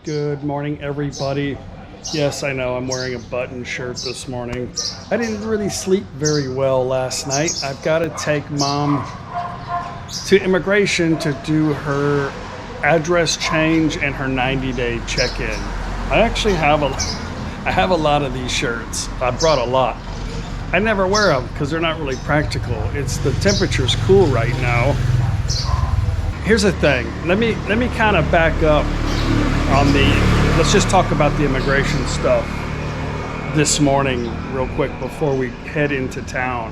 Good morning, everybody. Yes, I know I'm wearing a button shirt this morning. I didn't really sleep very well last night. I've got to take Mom to immigration to do her address change and her 90-day check-in. I actually have a lot of these shirts. I brought a lot. I never wear them because they're not really practical. It's the temperature's cool right now. Here's the thing. Let me kind of back up on let's just talk about the immigration stuff this morning real quick before we head into town.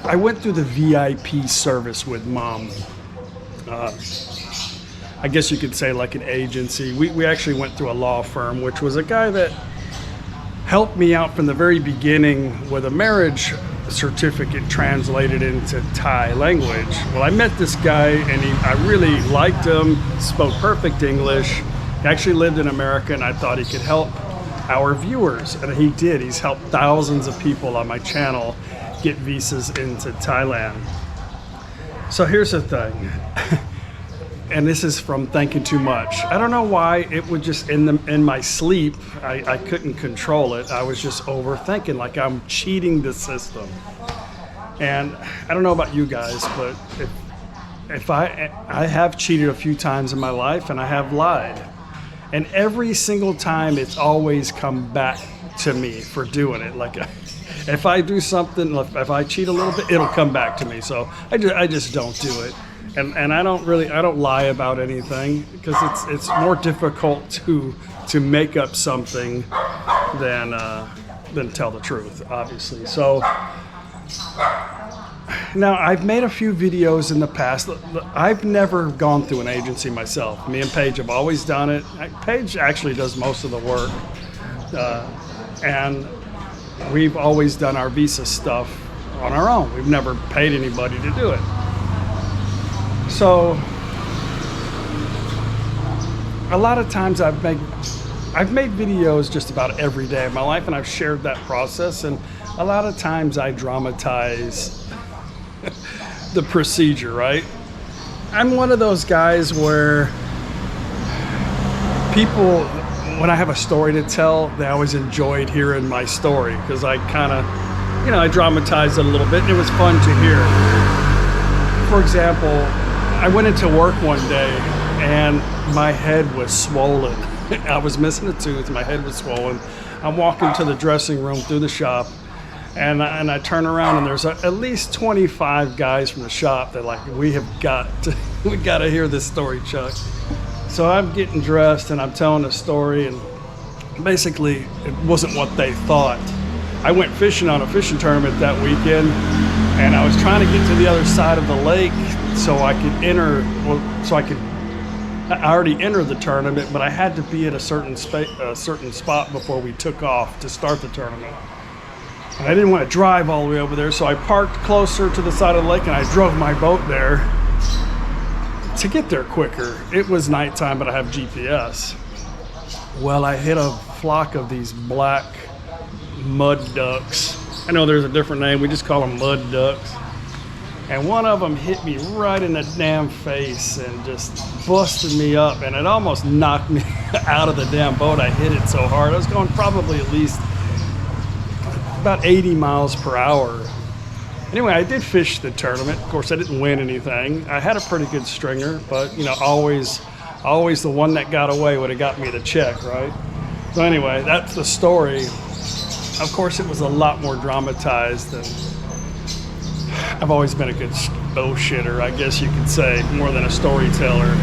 I went through the VIP service with Mom. I guess you could say like an agency. We actually went through a law firm, which was a guy that helped me out from the very beginning with a marriage certificate translated into Thai language. Well, I met this guy and I really liked him, spoke perfect English. He actually lived in America and I thought he could help our viewers, and he did. He's helped thousands of people on my channel get visas into Thailand. So here's the thing. And this is from thinking too much. I don't know why it would just in my sleep, I couldn't control it. I was just overthinking, like I'm cheating the system. And I don't know about you guys, but if I have cheated a few times in my life and I have lied. And every single time it's always come back to me for doing it. Like if I do something, if I cheat a little bit, it'll come back to me. So I just don't do it. And I don't lie about anything because it's more difficult to make up something than tell the truth, obviously. So now I've made a few videos in the past. I've never gone through an agency myself. Me and Paige have always done it. Paige actually does most of the work, and we've always done our visa stuff on our own. We've never paid anybody to do it. So a lot of times I've made videos just about every day of my life, and I've shared that process, and a lot of times I dramatize the procedure, right? I'm one of those guys where people, when I have a story to tell, they always enjoyed hearing my story because I kind of, I dramatized it a little bit and it was fun to hear. For example, I went into work one day and my head was swollen. I was missing a tooth, my head was swollen. I'm walking to the dressing room through the shop and I turn around and there's at least 25 guys from the shop that like, we got to hear this story, Chuck. So I'm getting dressed and I'm telling a story, and basically it wasn't what they thought. I went fishing on a fishing tournament that weekend and I was trying to get to the other side of the lake so I could enter, I already entered the tournament, but I had to be at a certain spot before we took off to start the tournament. And I didn't want to drive all the way over there, so I parked closer to the side of the lake and I drove my boat there to get there quicker. It was nighttime, but I have GPS. Well, I hit a flock of these black mud ducks. I know there's a different name, we just call them mud ducks. And one of them hit me right in the damn face and just busted me up, and it almost knocked me out of the damn boat. I hit it so hard. I was going probably at least about 80 miles per hour. Anyway, I did fish the tournament. Of course, I didn't win anything. I had a pretty good stringer, but always the one that got away would have got me the check, right? So anyway, that's the story. Of course, it was a lot more dramatized than, I've always been a good bullshitter, I guess you could say, more than a storyteller.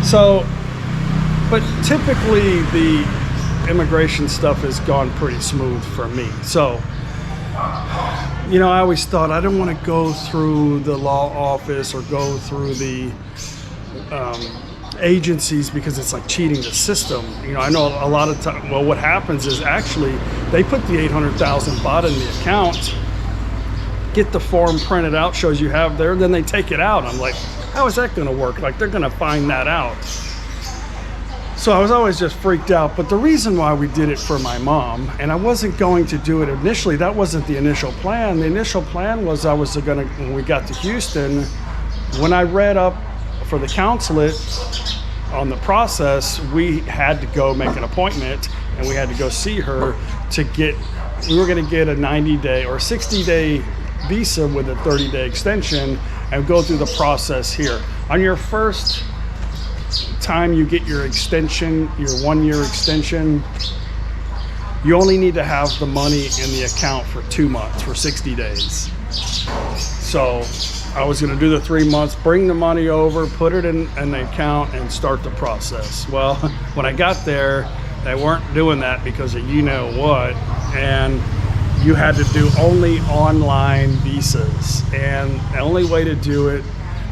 So, but typically the immigration stuff has gone pretty smooth for me. So, I always thought I don't want to go through the law office or go through the agencies because it's like cheating the system. I know a lot of time, well, what happens is actually they put the 800,000 baht in the account, get the form printed out, shows you have there, then they take it out. I'm like, how is that going to work? Like, they're going to find that out. So I was always just freaked out. But the reason why we did it for my mom, and I wasn't going to do it initially, that wasn't the initial plan. The initial plan was when we got to Houston, when I read up for the consulate on the process, we had to go make an appointment and we had to go see her to get, we were going to get a 90-day or 60-day visa with a 30-day extension and go through the process here. On your first time you get your extension, your 1-year extension, you only need to have the money in the account for 2 months, for 60 days. So I was going to do the 3 months, bring the money over, put it in the account, and start the process. Well, when I got there, they weren't doing that because of you know what, and you had to do only online visas. And the only way to do it,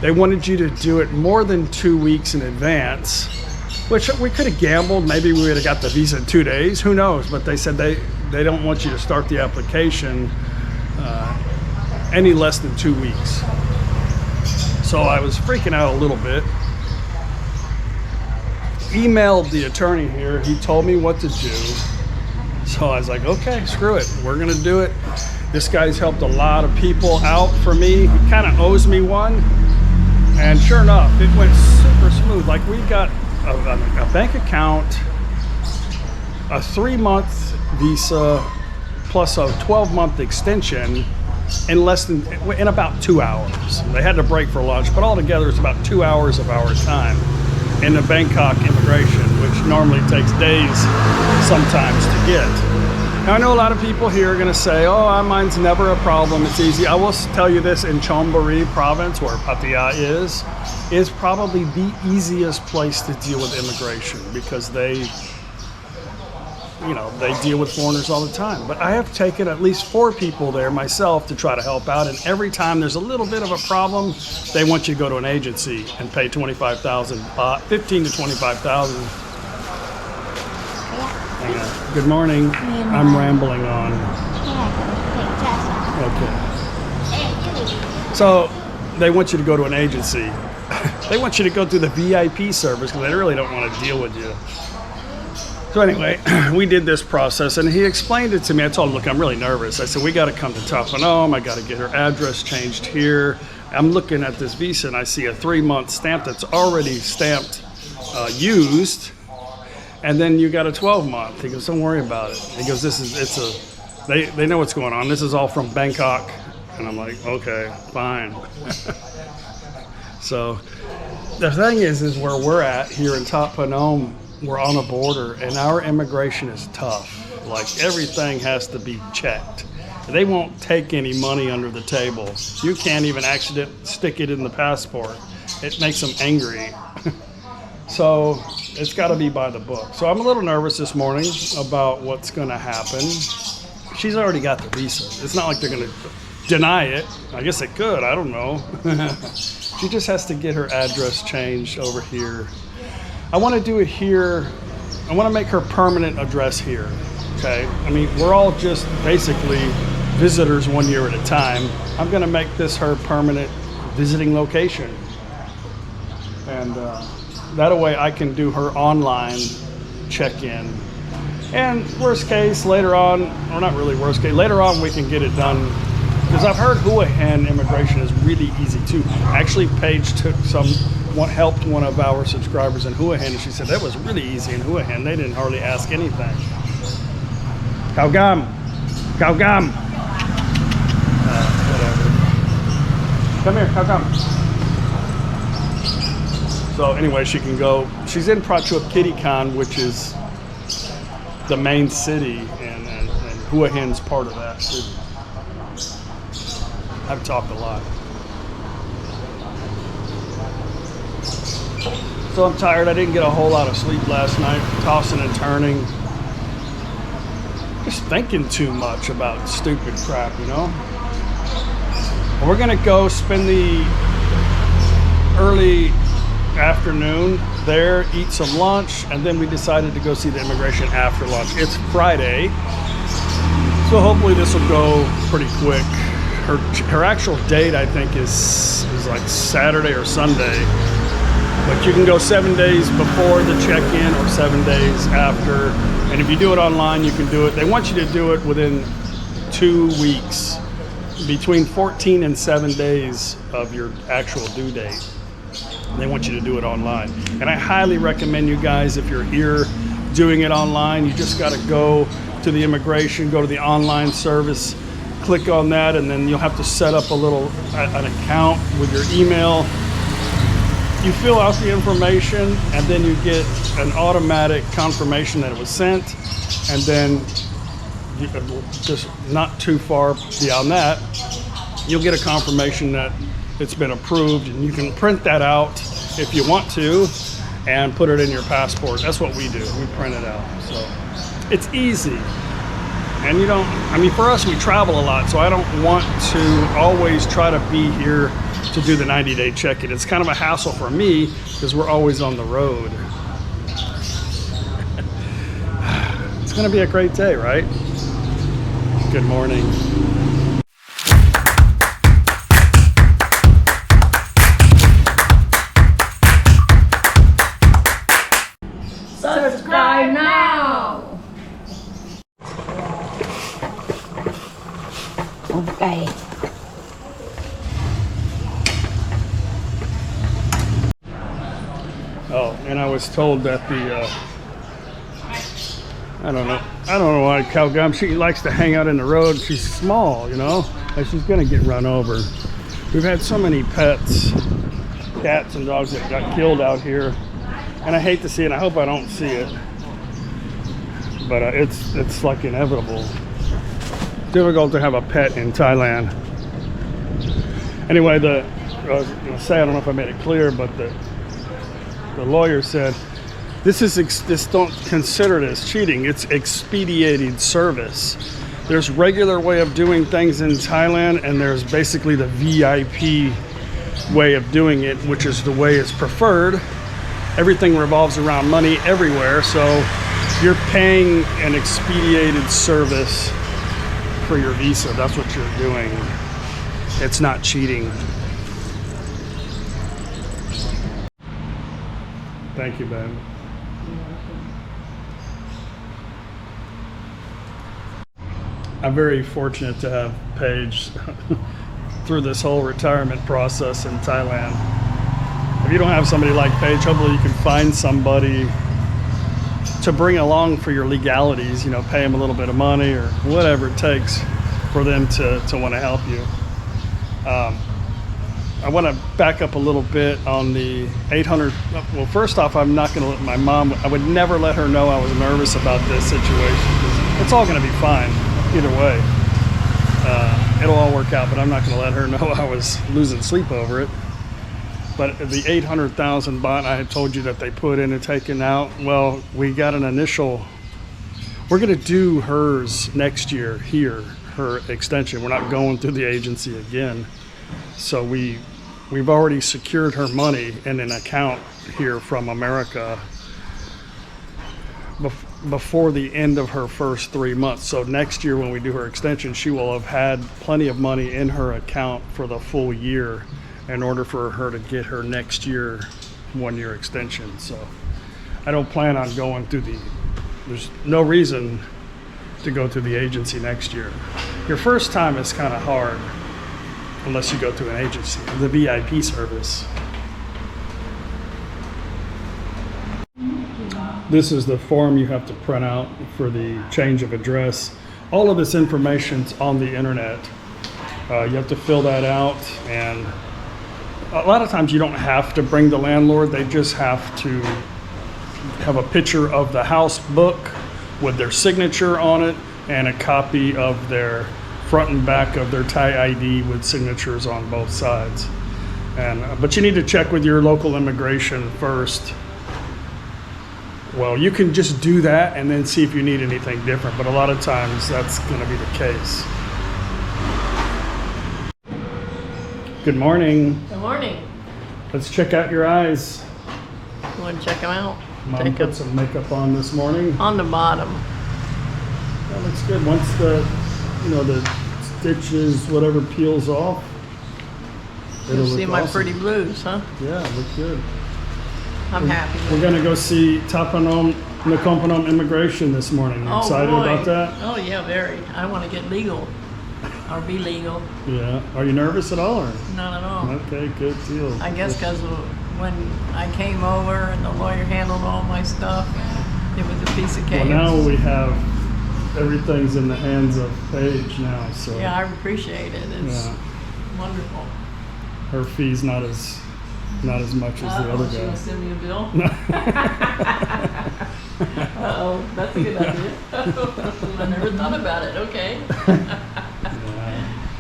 they wanted you to do it more than 2 weeks in advance, which we could have gambled. Maybe we would have got the visa in 2 days, who knows? But they said they don't want you to start the application any less than 2 weeks. So I was freaking out a little bit. Emailed the attorney here. He told me what to do. So I was like, okay, screw it. We're gonna do it. This guy's helped a lot of people out for me. He kind of owes me one. And sure enough, it went super smooth. Like we got a bank account, a 3-month visa, plus a 12-month extension in about 2 hours. They had to break for lunch, but altogether it's about 2 hours of our time in the Bangkok immigration, which normally takes days sometimes to get. Now I know a lot of people here are gonna say, oh, mine's never a problem, it's easy. I will tell you this, in Chonburi province, where Pattaya is probably the easiest place to deal with immigration because they deal with foreigners all the time. But I have taken at least 4 people there myself to try to help out, and every time there's a little bit of a problem, they want you to go to an agency and pay 25,000 baht, 15 to 25,000. Good morning. I'm rambling on. Okay. So they want you to go to an agency. They want you to go through the VIP service because they really don't want to deal with you. So anyway, we did this process and he explained it to me. I told him, look, I'm really nervous. I said, we got to come to ThatPhanom. I got to get her address changed here. I'm looking at this visa and I see a 3-month stamp that's already stamped used. And then you got a 12-month. He goes, don't worry about it. He goes, they know what's going on. This is all from Bangkok. And I'm like, okay, fine. So the thing is where we're at here in ThatPhanom, we're on a border and our immigration is tough. Like everything has to be checked. They won't take any money under the table. You can't even accidentally stick it in the passport. It makes them angry. So it's got to be by the book. So I'm a little nervous this morning about what's going to happen. She's already got the visa. It's not like they're going to deny it. I guess it could. I don't know. She just has to get her address changed over here. I want to do it here. I want to make her permanent address here. Okay. I mean, we're all just basically visitors 1 year at a time. I'm going to make this her permanent visiting location. And that way I can do her online check-in. And worst case, later on, or not really worst case, later on we can get it done. Because I've heard Hua Hin immigration is really easy too. Actually, Paige helped one of our subscribers in Hua Hin, and she said that was really easy in Hua Hin. They didn't hardly ask anything. Khao Gam. Whatever. Come here, Khao Gam. So anyway, she can go. She's in Prachuap Khiri Khan, which is the main city, and Hua Hin's part of that city. I've talked a lot. So I'm tired. I didn't get a whole lot of sleep last night, tossing and turning. Just thinking too much about stupid crap, you know? And we're gonna go spend the early afternoon there, eat some lunch, and then we decided to go see the immigration after lunch. It's Friday, so hopefully this will go pretty quick. Her actual date, I think, is like Saturday or Sunday. But you can go 7 days before the check-in or 7 days after. And if you do it online, you can do it. They want you to do it within 2 weeks, between 14 and 7 days of your actual due date. They want you to do it online. And I highly recommend you guys, if you're here doing it online, you just got to go to the immigration, go to the online service, click on that, and then you'll have to set up an account with your email. You fill out the information, and then you get an automatic confirmation that it was sent, and then just not too far beyond that, you'll get a confirmation that it's been approved, and you can print that out if you want to and put it in your passport. That's what we do. We print it out. So it's easy. And for us, we travel a lot, so I don't want to always try to be here to do the 90-day check-in. It's kind of a hassle for me because we're always on the road. It's going to be a great day, right? Good morning. Subscribe now. Okay. Oh, and I was told that I don't know why Cal Gum, she likes to hang out in the road. She's small, and she's gonna get run over. We've had so many pets, cats and dogs that got killed out here, and I hate to see it. I hope I don't see it, but it's like inevitable. Difficult to have a pet in Thailand. Anyway, I was gonna say, I don't know if I made it clear, but the lawyer said, this don't consider it as cheating. It's expedited service. There's regular way of doing things in Thailand, and there's basically the VIP way of doing it, which is the way it's preferred. Everything revolves around money everywhere, so you're paying an expedited service for your visa. That's what you're doing. It's not cheating. Thank you, babe. I'm very fortunate to have Paige through this whole retirement process in Thailand. If you don't have somebody like Paige, hopefully you can find somebody to bring along for your legalities, pay them a little bit of money or whatever it takes for them to want to help you. I want to back up a little bit on the 800. Well, first off, I'm not going to let my mom, I would never let her know I was nervous about this situation. It's all going to be fine either way. It'll all work out, but I'm not going to let her know I was losing sleep over it. But the 800,000 baht I had told you that they put in and taken out, well, we got an initial, we're going to do hers next year here, her extension. We're not going through the agency again. So we've already secured her money in an account here from America before the end of her first 3 months. So next year when we do her extension, she will have had plenty of money in her account for the full year in order for her to get her next year 1 year extension. So I don't plan on going through there's no reason to go through the agency next year. Your first time is kind of hard unless you go through an agency, the VIP service. This is the form you have to print out for the change of address. All of this information's on the internet. You have to fill that out, and a lot of times you don't have to bring the landlord. They just have to have a picture of the house book with their signature on it and a copy of their front and back of their Thai ID with signatures on both sides. But you need to check with your local immigration first. Well, you can just do that and then see if you need anything different, but a lot of times that's going to be the case. Good morning. Good morning. Let's check out your eyes. You want to check them out? Mom put some makeup on this morning. On the bottom. That looks good. Once the stitches, whatever peels off, You'll see look my awesome. Pretty blues, huh? Yeah, look good. I'm happy. We're going to go see ThatPhanom, NakhonPhanom immigration this morning. You excited about that? Oh yeah, very. I want to get legal, or be legal. Yeah. Are you nervous at all? Or? Not at all. Okay, good deal. I guess because when I came over and the lawyer handled all my stuff. It was a piece of Well, cake. now we have everything's in the hands of Paige now, so Yeah, I appreciate it. It's yeah, wonderful. her fee's not as much as the other She guy. gonna send me a bill? Uh-oh, that's a good idea. I never thought about it. Okay.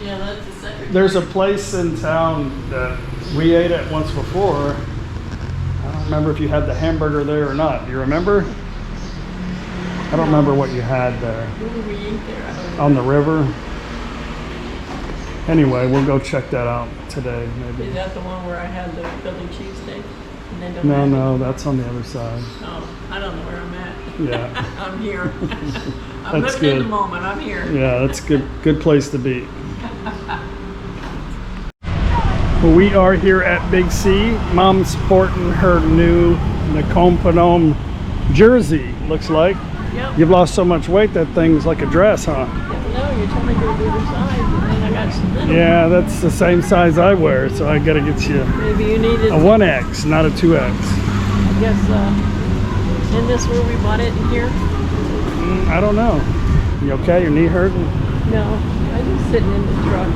Yeah, that's the secretary. There's a place in town that we ate at once before. I don't remember if you had the hamburger there or not. Do you remember? I don't remember what you had there. Where did we eat there? I don't know. On the river. Anyway, we'll go check that out today, Is maybe. that the one where I had the Philly cheesesteak? And they don't have it? No, that's on the other side. Oh, I don't know where I'm at. Yeah. I'm here. I'm That's living in good. the moment. I'm here. Yeah, that's good place to be. Well, we are here at Big C. Mom's sporting her new NakhonPhanom jersey, looks like. Yep. You've lost so much weight that thing's like a dress, huh? No, you're telling me to do the size, and then I got some little. Yeah, that's the same size I wear, so I gotta get you Maybe you needed. a 1X, not a 2X. I guess. Isn't this where we bought it in here? I don't know. You okay? Your knee hurting? No, I was sitting in the truck.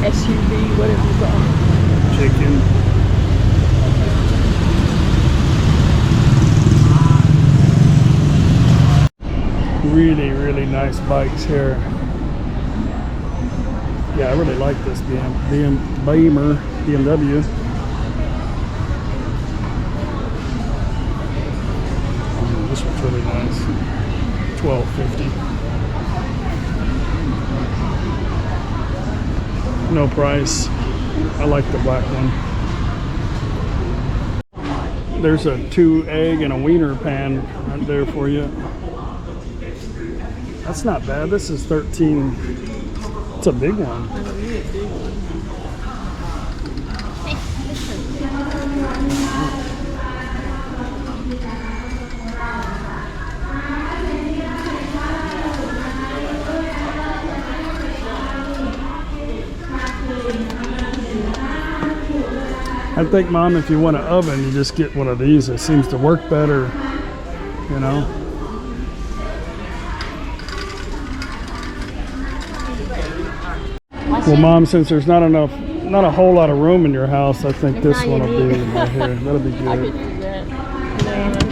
SUV, whatever you call it. Chicken. Really, really nice bikes here. Yeah, I really like this BMW. This one's really nice. $12.50. No price. I like the black one. There's a 2 egg and a wiener pan right there for you. That's not bad. This is 13. It's a big one. I think, Mom, if you want an oven, you just get one of these. It seems to work better, you know. Well, Mom, since there's not a whole lot of room in your house, I think this one will do right here. That'll be I could good. do that. No.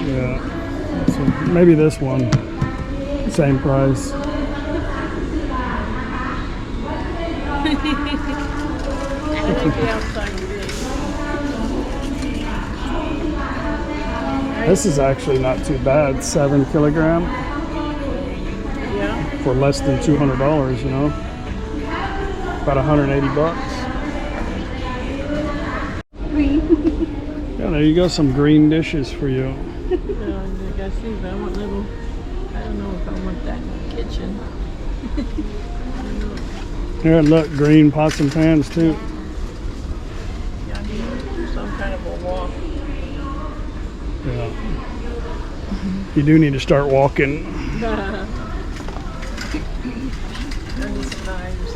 Yeah. So maybe this one. Same price. I think the outside would be. This is actually not too bad. 7 kilogram Yeah. for less than $200, you know. About 180 bucks. Yeah, there you go. Some green dishes for you. No, I gotta see, but I want little. I don't know if I want that in the kitchen. Here, look, green pots and pans too. Yeah, I need some kind of a walk. Yeah. You do need to start walking. I need some knives.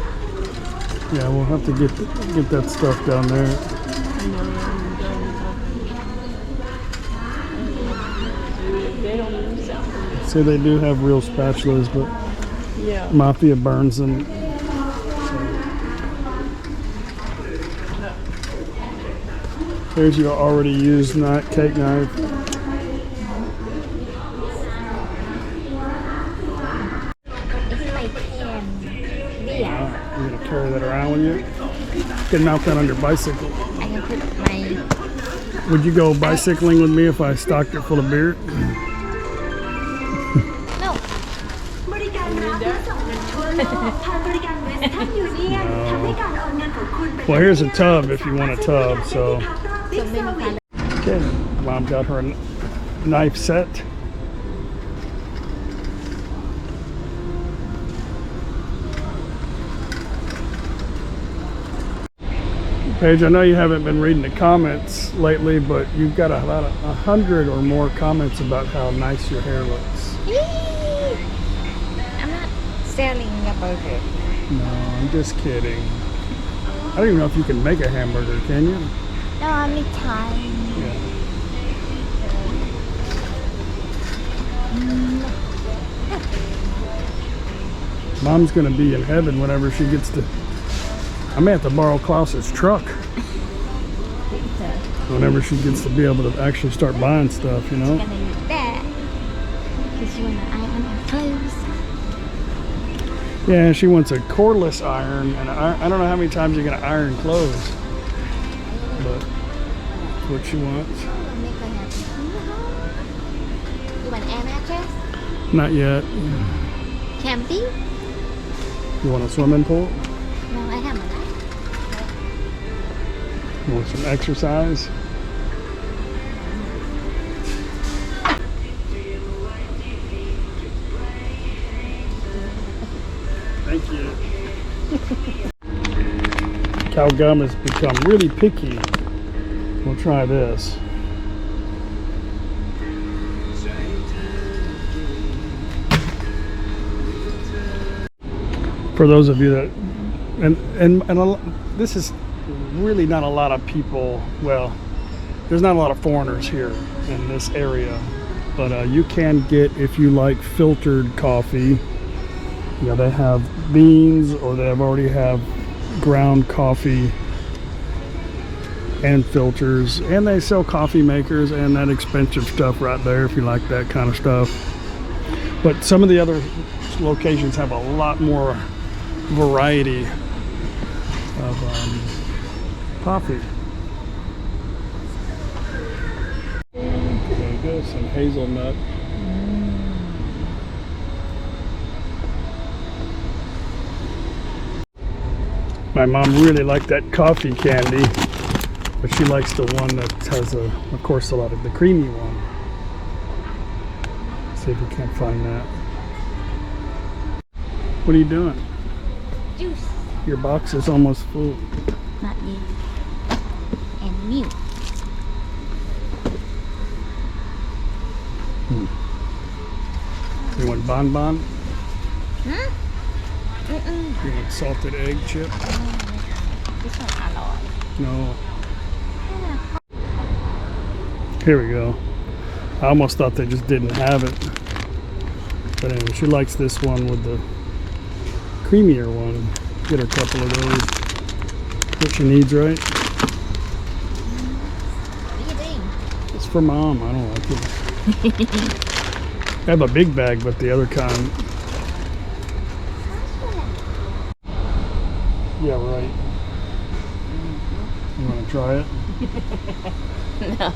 Yeah, we'll have to get that stuff down there. I know, I'm done. They don't even sound good. See, they do have real spatulas, but Yeah. Mafia burns them. Here's your already used cake knife. You're gonna carry that around with you? You can mount that on your bicycle. I can put my. Would you go bicycling with me if I stocked it full of beer? No. บริการรับและส่งเงินทั่วโลกผ่านบริการเวสเทิร์นยูเนียนทำให้การโอนเงินของคุณเป็น Well, here's a tub if you want a tub. So, So many kind okay, Mom got her a knife set. Paige, I know you haven't been reading the comments lately, but you've got about 100 or more comments about how nice your hair looks. I'm not selling a burger. No, I'm just kidding. I don't even know if you can make a hamburger, can you? No, only Thai. Yeah. Mom's gonna be in heaven whenever she gets to. I may have to borrow Klaus's truck whenever she gets to be able to actually start buying stuff, you know? Gonna use that because you wanna iron her clothes. Yeah, she wants a cordless iron, and I don't know how many times you're gonna iron clothes, but that's what she wants. You want air mattress? Not yet. Camping? You want a swimming pool? No, I have that. You want some exercise? Thank you. Cow gum has become really picky. We'll try this. For those of you that, this is really not a lot of people. Well, there's not a lot of foreigners here in this area, but you can get, if you like filtered coffee. Yeah, they have beans, or they already have ground coffee and filters, and they sell coffee makers and that expensive stuff right there if you like that kind of stuff. But some of the other locations have a lot more variety of coffee. There you go, some hazelnut. My mom really liked that coffee candy, but she likes the one that has, of course, a lot of the creamy one. Let's see if we can't find that. What are you doing? Juice. Your box is almost full. Not yet. And milk. You want bonbon? Huh? You want salted egg chip? This one a lot. No. Here we go. I almost thought they just didn't have it. But anyway, she likes this one with the creamier one. Get her a couple of those. What she needs, right? What do you think? It's for mom. I don't like it. I have a big bag, but the other kind. Yeah, right. You want to try it? No.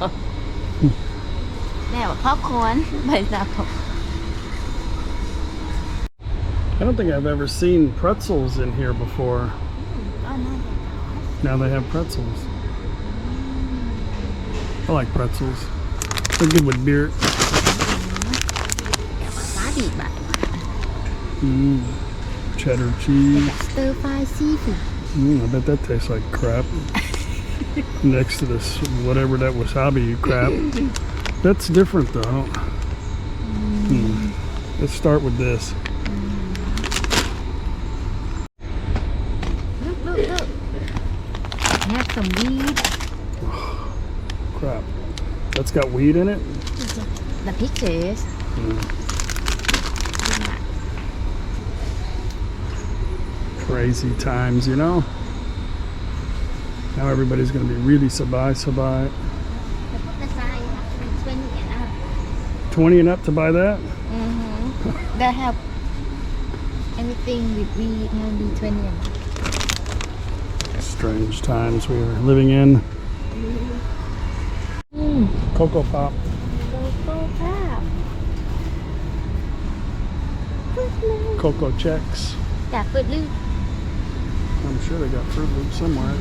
Now popcorn. Bây giờ I don't think I've ever seen pretzels in here before. Oh, no. Now they have pretzels. I like pretzels. They're good with beer. Wasabi bạn. Cheddar cheese. Stir fry seafood. I bet that tastes like crap. Next to this, whatever that wasabi crap. That's different though. Let's start with this. Look. Have some weed. Crap. That's got weed in it? The pictures. Crazy times, you know? Now everybody's going to be really sabai. The size have to be 20 and up. 20 and up to buy that? They have anything with weed maybe 20 and up. Strange times we are living in. Cocoa Pop. Cocoa Pop. Cocoa Checks. Got Fruit Loop. I'm sure they got Fruit Loops somewhere.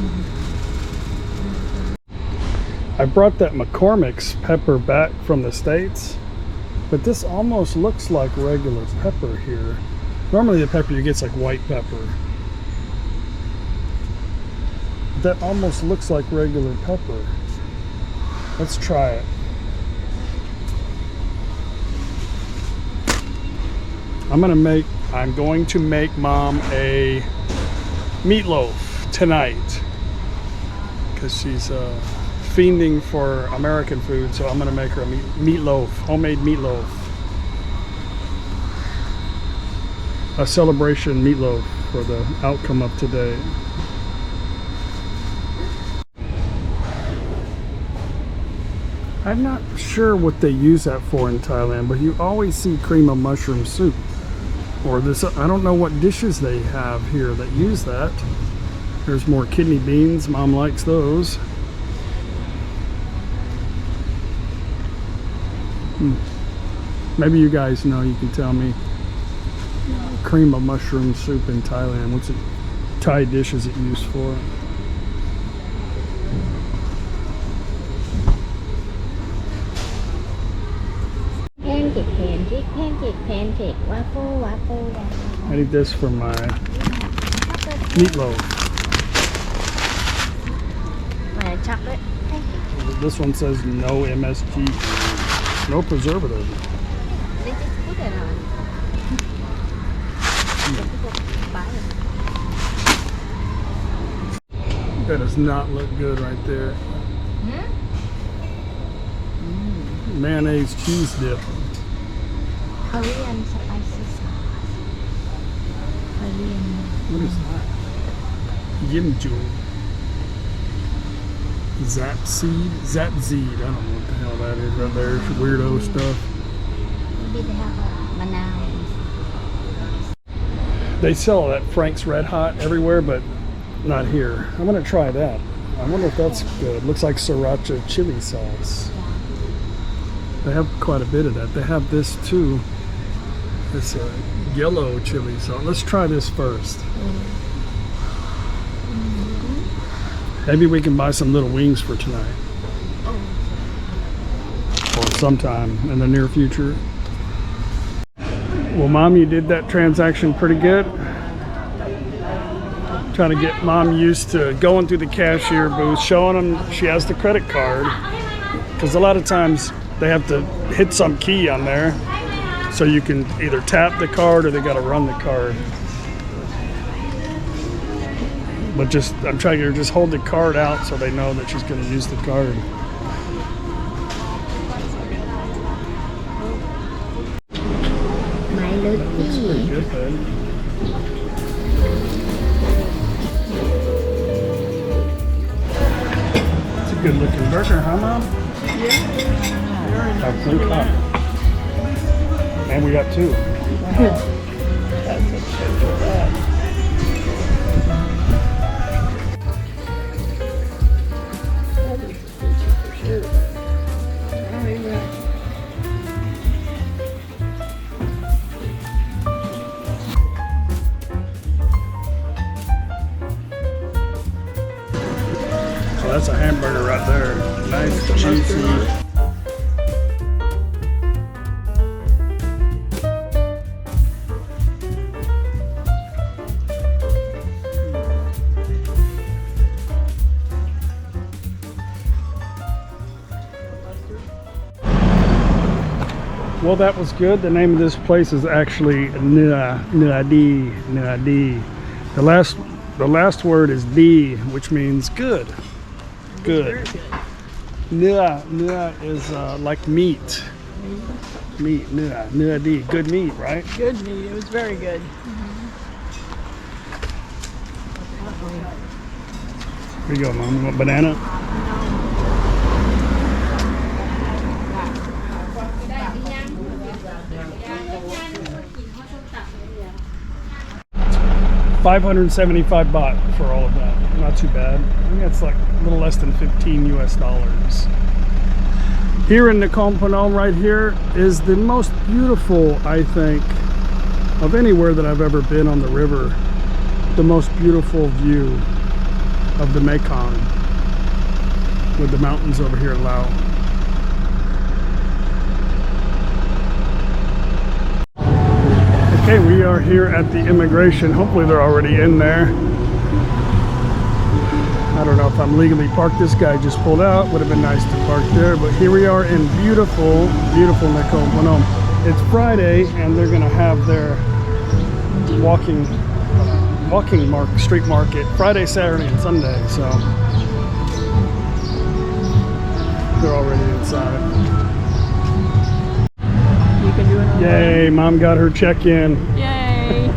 I brought that McCormick's pepper back from the States, but this almost looks like regular pepper here. Normally the pepper you get's like white pepper. That almost looks like regular pepper. Let's try it. I'm going to make Mom a meatloaf tonight because she's fiending for American food, so I'm gonna make her a meatloaf, homemade meatloaf. A celebration meatloaf for the outcome of today. I'm not sure what they use that for in Thailand, but you always see cream of mushroom soup. Or this, I don't know what dishes they have here that use that. There's more kidney beans, Mom likes those. Maybe you guys know, you can tell me. Cream of mushroom soup in Thailand, what's it, Thai dish is it used for? Pancake, waffle. I need this for my meatloaf. Chocolate pancake. This one says no MSG, no preservative. They just put it on. That does not look good right there. Mayonnaise cheese dip. Korean spicy sauce. Korean. What is that? Yimju. Zapseed. I don't know what the hell that is right there. It's weirdo stuff. Maybe they have a manao. They sell that Frank's Red Hot everywhere, but not here. I'm gonna try that. I wonder if that's good. Looks like sriracha chili sauce. They have quite a bit of that. They have this too. This yellow chili sauce. Let's try this first. Maybe we can buy some little wings for tonight. Or sometime in the near future. Well, Mom, you did that transaction pretty good. Trying to get Mom used to going through the cashier booth, showing them she has the credit card. Because a lot of times they have to hit some key on there. So you can either tap the card or they got to run the card. But I'm trying to just hold the card out so they know that she's going to use the card. Milo Looks pretty tea. good, bud. It's a good looking burger, huh, Mom? Yeah. Clean cut. And we got two. So that's a hamburger right there. Nice, juicy. Well, that was good. The name of this place is actually Nuadi. The last word is D, which means good. Good. Nua is like meat. Meat, Nuadi. Good meat, right? Good meat. It was very good. Here you go, Mom. You want banana? $575 baht for all of that. Not too bad. I think that's like a little less than $15 US. Here in NakhonPhanom right here is the most beautiful, I think, of anywhere that I've ever been on the river. The most beautiful view of the Mekong with the mountains over here in Laos. Okay, we are here at the immigration. Hopefully they're already in there. I don't know if I'm legally parked. This guy just pulled out. Would have been nice to park there. But here we are in beautiful, beautiful NakhonPhanom. It's Friday and they're going to have their street market Friday, Saturday, and Sunday. So They're already inside. You can do it online. Yay, Mom got her check-in. Yay.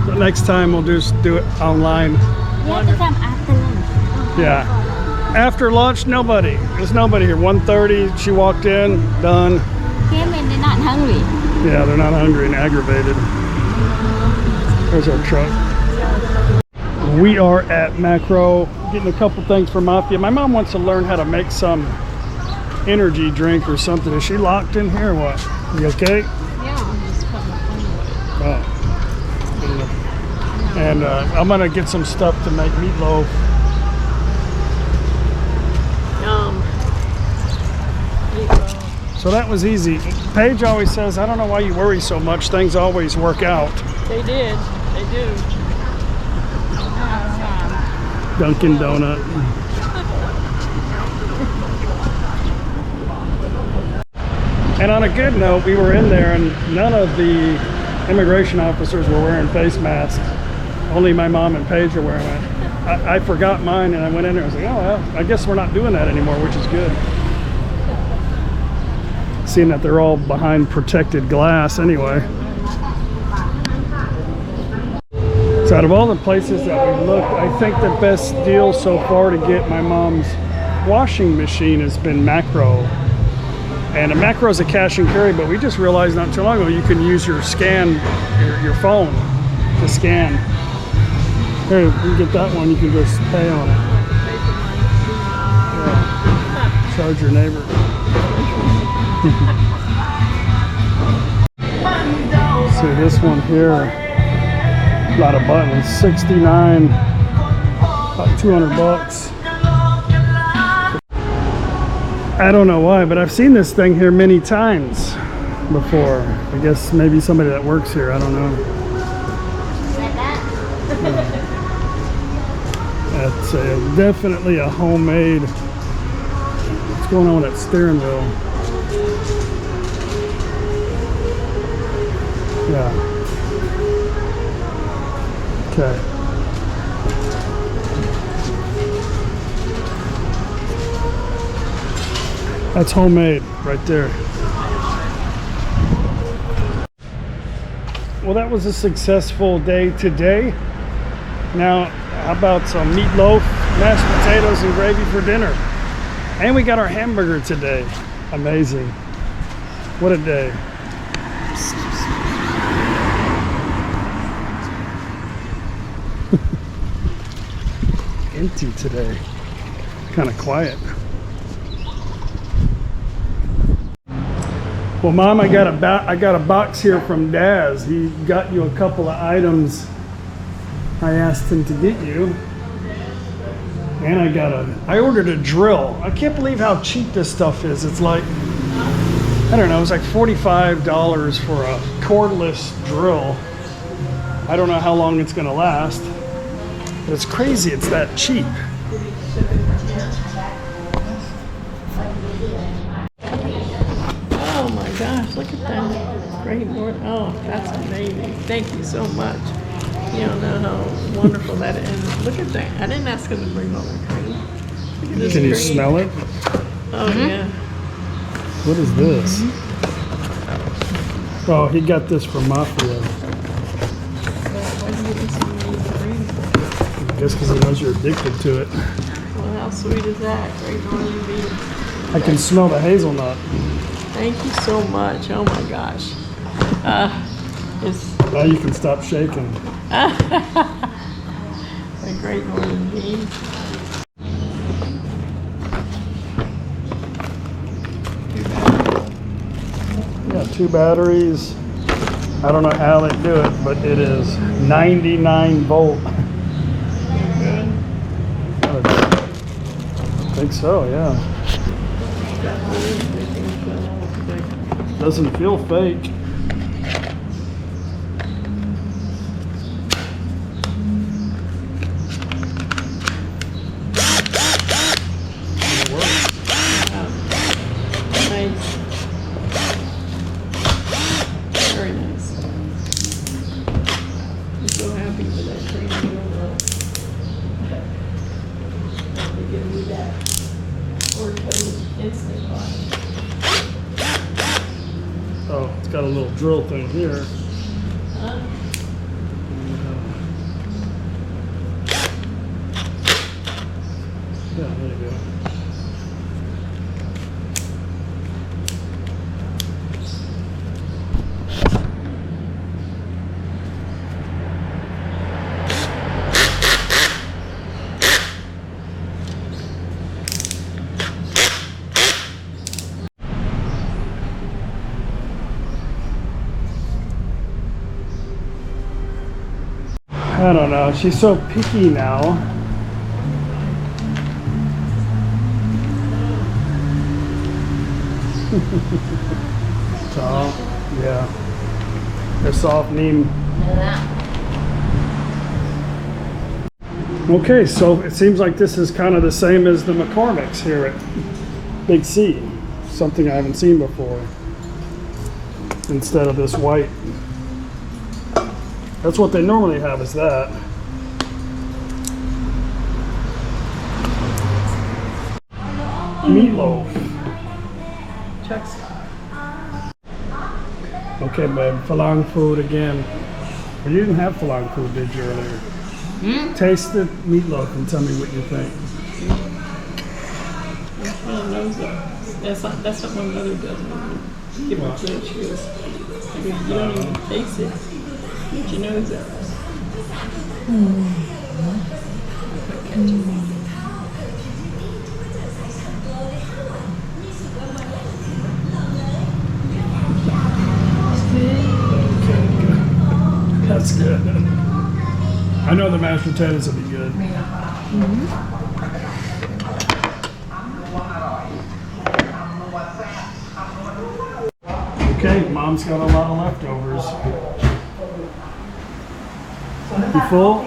So next time we'll just do it online. You have to come after lunch. Yeah. After lunch, nobody. There's nobody here. 1:30, she walked in, done. Came in, they're not hungry. Yeah, they're not hungry and aggravated. There's our truck. We are at Macro, getting a couple things for Mafia. My mom wants to learn how to make some energy drink or something. Is she locked in here or what? You okay? Yeah, I'm just putting my phone away. Oh. And I'm gonna get some stuff to make meatloaf. Yum. So that was easy. Paige always says, I don't know why you worry so much. Things always work out. They did. They do. Dunkin' Donut. And on a good note, we were in there and none of the immigration officers were wearing face masks. Only my mom and Paige are wearing it. I forgot mine and I went in there and was like, oh, well, I guess we're not doing that anymore, which is good. Seeing that they're all behind protected glass anyway. So out of all the places that we looked, I think the best deal so far to get my mom's washing machine has been Macro. And a Macro is a cash and carry, but we just realized not too long ago you can use your scan, your phone to scan. Here, you can get that one, you can just pay on it. Yeah. Charge your neighbor. See this one here, a lot of buttons, 69, about 200 bucks. I don't know why, but I've seen this thing here many times before. I guess maybe somebody that works here, I don't know. Like that? That's definitely a homemade. What's going on with that steering wheel? Yeah. Okay. That's homemade right there. Well, that was a successful day today. Now, how about some meatloaf, mashed potatoes, and gravy for dinner? And we got our hamburger today. Amazing. What a day. Empty today. Kind of quiet. Well, Mom, I got a box here from Daz. He got you a couple of items I asked him to get you. And I ordered a drill. I can't believe how cheap this stuff is. It's like, I don't know, it's like $45 for a cordless drill. I don't know how long it's gonna last, but it's crazy it's that cheap. Oh my gosh, look at that. Great morning. Oh, that's amazing. Thank you so much. You don't know how wonderful that is. Look at that. I didn't ask him to bring all the cream. Look at this Can you cream. smell it? Oh, yeah. What is this? Oh, he got this from Mafia. Why do you get this amazing cream? I guess because he knows you're addicted to it. Well, how sweet is that? Great morning, beans. I can smell the hazelnut. Thank you so much. Oh my gosh. It's Now you can stop shaking. a great morning, beans. Yeah, 2 batteries. I don't know how they do it, but it is 99 volt. Good. I think so, yeah. Doesn't feel fake. Nice. Very nice. I'm so happy with that cream. They give me that order instant. It's got a little drill thing here. Yeah, there you go. I don't know. She's so picky now. So, yeah. They're soft neem. Okay, so it seems like this is kind of the same as the McCormick's here at Big C. Something I haven't seen before. Instead of this white. That's what they normally have, is that. Meatloaf. Chuck's. Okay, babe. Phalang food again. Well, you didn't have phalang food, did you, earlier? Taste the meatloaf and tell me what you think. That's what my mother does. Give her good cheese. You don't even taste it. Get your nose up. That's good. I know the mashed potatoes will be good. Okay, Mom's got a lot of leftovers. You full?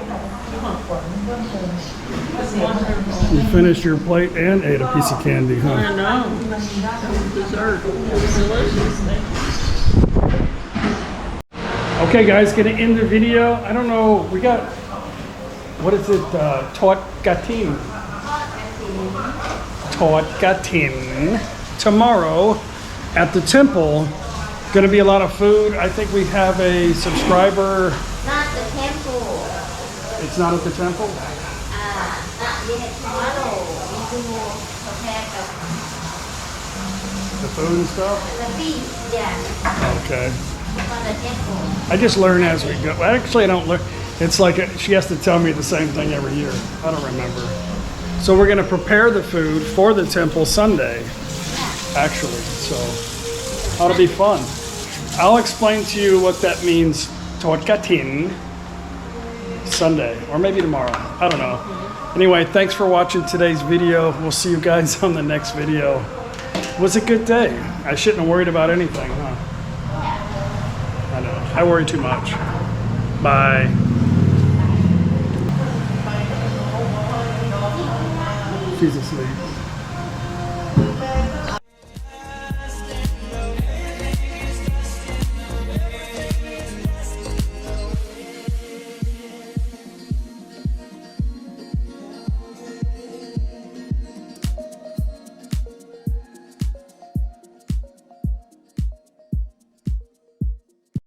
You finished your plate and ate a piece of candy, huh? I know. That was dessert. It was delicious. Thank you. Okay, guys, gonna end the video. I don't know, we got, what is it? Totgatin. Tomorrow at the temple. Gonna be a lot of food. I think we have a subscriber. Not the temple. It's not at the temple? Not yet. Tomorrow we do prepare The food and stuff? the feast. Yeah. Okay. For the temple. I just learn as we go. Actually, I don't learn. It's like she has to tell me the same thing every year. I don't remember. So we're gonna prepare the food for the temple Sunday, actually. So that'll be fun. I'll explain to you what that means. Totgatin Sunday, or maybe tomorrow. I don't know. Anyway, thanks for watching today's video. We'll see you guys on the next video. It was a good day. I shouldn't have worried about anything, huh? I know. I worry too much. Bye. She's asleep.